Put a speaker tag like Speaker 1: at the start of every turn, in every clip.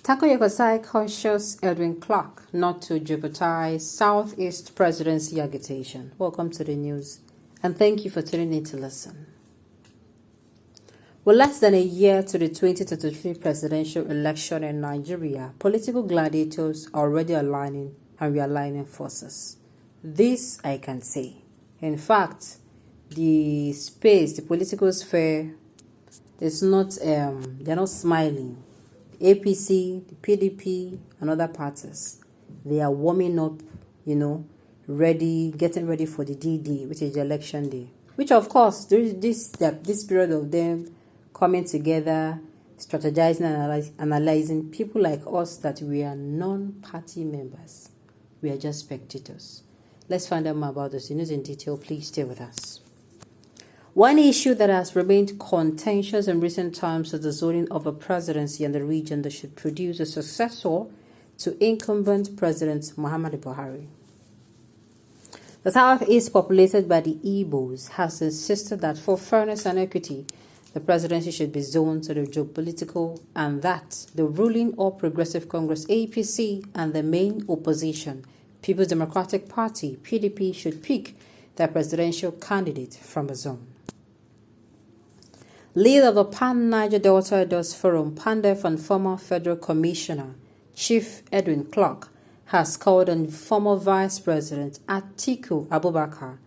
Speaker 1: Tackle Yakassai cautions Edwin Clark not to jeopardize Southeast presidency agitation. Welcome to the news, and thank you for tuning in to listen. With less than a year to the 2023 presidential election in Nigeria, political gladiators are already aligning and realigning forces. This I can say. In fact, the political sphere is not, they're not smiling. APC, the PDP, and other parties, they are warming up, getting ready for the DD, which is the election day. Which, of course, during this period of them coming together, strategizing, and analyzing, people like us that we are non-party members, we are just spectators. Let's find out more about this news in detail. Please stay with us. One issue that has remained contentious in recent times is the zoning of a presidency in the region that should produce a successor to incumbent President Muhammadu Buhari. The southeast, populated by the Igbos, has insisted that for fairness and equity, the presidency should be zoned to the geopolitical, and that the ruling All Progressive Congress APC and the main opposition, People's Democratic Party PDP, should pick their presidential candidate from a zone. Leader of the Pan-Niger Delta Elders Forum, Pandef, and former Federal Commissioner, Chief Edwin Clark, has called on former Vice President Atiku Abubakar,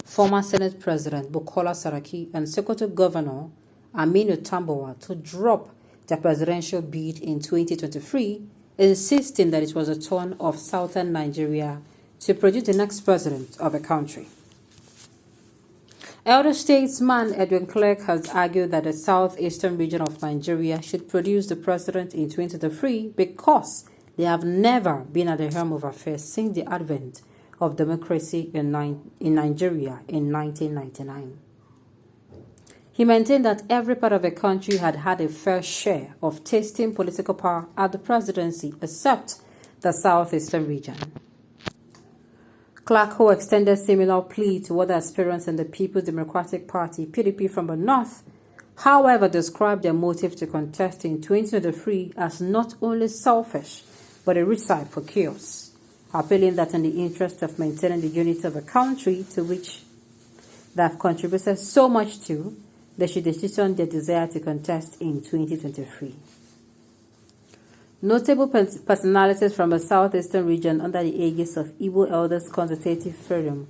Speaker 1: former Senate President Bukola Saraki, and Sokoto Governor Aminu Tambuwal to drop their presidential bid in 2023, insisting that it was a turn of southern Nigeria to produce the next president of the country. Elder statesman Edwin Clark has argued that the southeastern region of Nigeria should produce the president in 2023 because they have never been at the helm of affairs since the advent of democracy in Nigeria in 1999. He maintained that every part of the country had had a fair share of tasting political power at the presidency except the southeastern region. Clark, who extended similar plea to other aspirants in the People's Democratic Party PDP from the north, however, described their motive to contest in 2023 as not only selfish but a recipe for chaos, appealing that in the interest of maintaining the unity of the country to which they have contributed so much to, they should decision their desire to contest in 2023. Notable personalities from the southeastern region under the aegis of Igbo Elders Consultative Forum,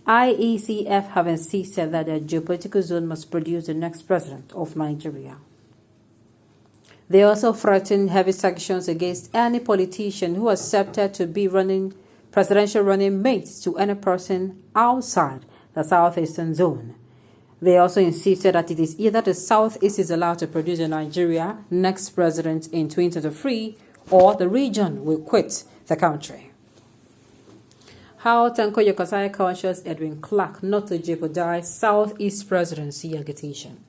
Speaker 1: IECF, have insisted that their geopolitical zone must produce the next president of Nigeria. They also threatened heavy sanctions against any politician who accepted to be presidential running mates to any person outside the southeastern zone. They also insisted that it is either the Southeast is allowed to produce a Nigeria next president in 2023 or the region will quit the country. How Tanko Yakassai cautions Edwin Clark not to jeopardize Southeast presidency agitation.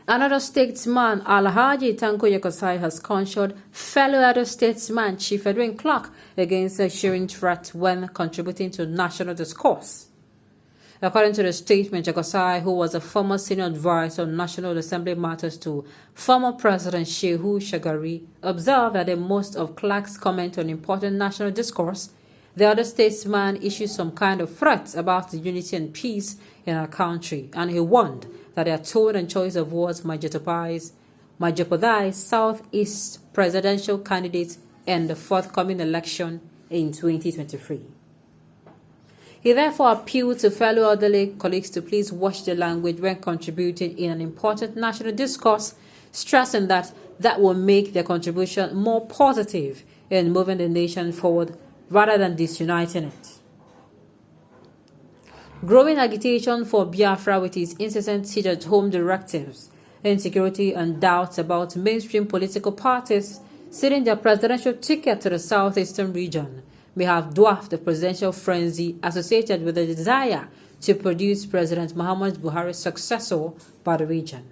Speaker 1: Another statesman, Alhaji Tanko Yakassai, has cautioned fellow other statesman Chief Edwin Clark against a shearing threat when contributing to national discourse. According to the statement, Yakassai, who was a former senior advisor on National Assembly matters to former President Shehu Shagari, observed that in most of Clark's comment on important national discourse, the other statesman issued some kind of threats about the unity and peace in our country, and he warned that their tone and choice of words might jeopardize Southeast presidential candidates in the forthcoming election in 2023. He therefore appealed to fellow elderly colleagues to please watch their language when contributing in an important national discourse, stressing that will make their contribution more positive in moving the nation forward rather than disuniting it. Growing agitation for Biafra with its incessant sit-at-home directives, insecurity and doubts about mainstream political parties ceding their presidential ticket to the southeastern region may have dwarfed the presidential frenzy associated with the desire to produce President Muhammadu Buhari's successor by the region.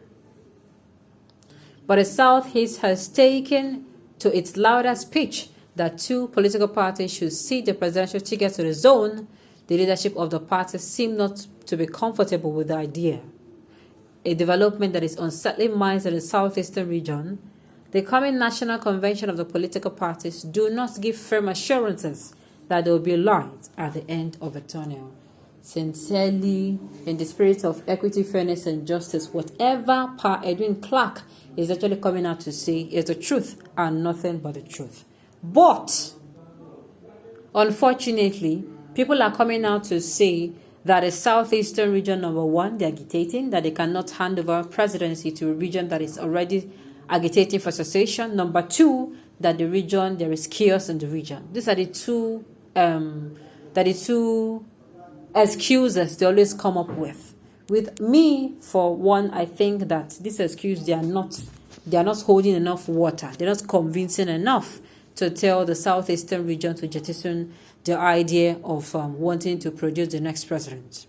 Speaker 1: But the Southeast has taken to its loudest pitch that two political parties should cede the presidential ticket to the zone. The leadership of the parties seem not to be comfortable with the idea, a development that is unsettling minds in the southeastern region, The coming National Convention of the political parties do not give firm assurances that there will be light at the end of the tunnel. Sincerely, in the spirit of equity, fairness, and justice, whatever Pa Edwin Clark is actually coming out to say is the truth and nothing but the truth. But, unfortunately, people are coming out to say that the Southeastern region, number one, they're agitating, that they cannot hand over presidency to a region that is already agitating for secession. Number two, that the region, there is chaos in the region. These are the two excuses they always come up with. With me, for one, I think that this excuse, they are not holding enough water. They're not convincing enough to tell the Southeastern region to jettison the idea of wanting to produce the next president.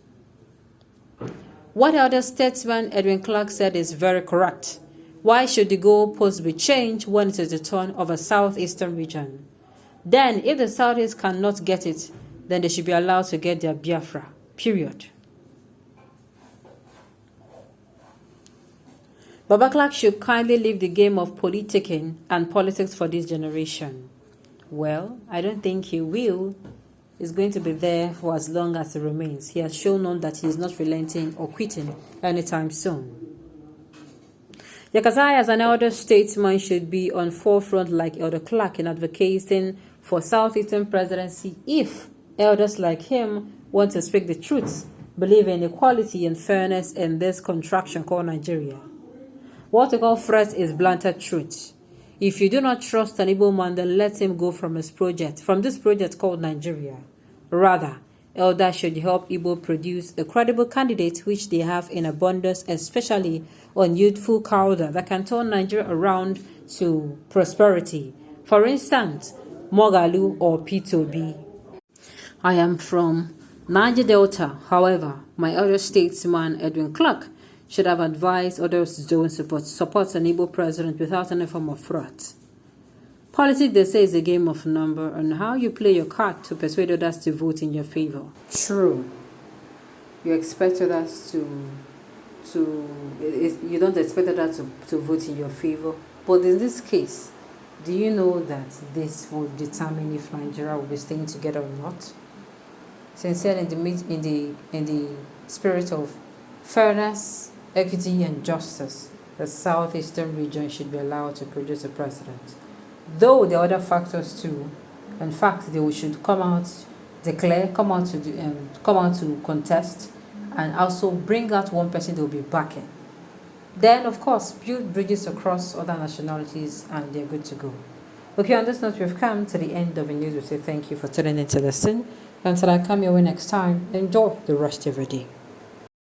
Speaker 1: What elder statesman Edwin Clark said is very correct. Why should the goalpost be changed when it is the turn of a Southeastern region? Then, if the Southeast cannot get it, then they should be allowed to get their Biafra, period. Baba Clark should kindly leave the game of politicking and politics for this generation. Well, I don't think he will. He's going to be there for as long as he remains. He has shown on that he is not relenting or quitting anytime soon. Yakassai, as an elder statesman, should be on forefront like Elder Clark in advocating for Southeastern presidency if elders like him want to speak the truth, believe in equality and fairness in this contraction called Nigeria. What we call threat is blunter truth. If you do not trust an Igbo man, then let him go from this project called Nigeria. Rather, elders should help Igbo produce a credible candidate which they have in abundance, especially on youthful cadre that can turn Nigeria around to prosperity. For instance, Mogalu or P2B. I am from Niger Delta. However, my elder statesman Edwin Clark should have advised others to don't support an Igbo president without any form of threat. Politics, they say, is a game of number and how you play your card to persuade others to vote in your favor. True. You expect others you don't expect others to vote in your favor. But in this case, do you know that this will determine if Nigeria will be staying together or not? Sincerely, in the spirit of fairness, equity, and justice, the Southeastern region should be allowed to produce a president. Though there are other factors too. In fact, they should come out to contest, and also bring out one person they will be backing. Then, of course, build bridges across other nationalities, and they're good to go. Okay, on this note, we've come to the end of the news. We say thank you for tuning in to listen. Until I come your way next time, enjoy the rest of your day.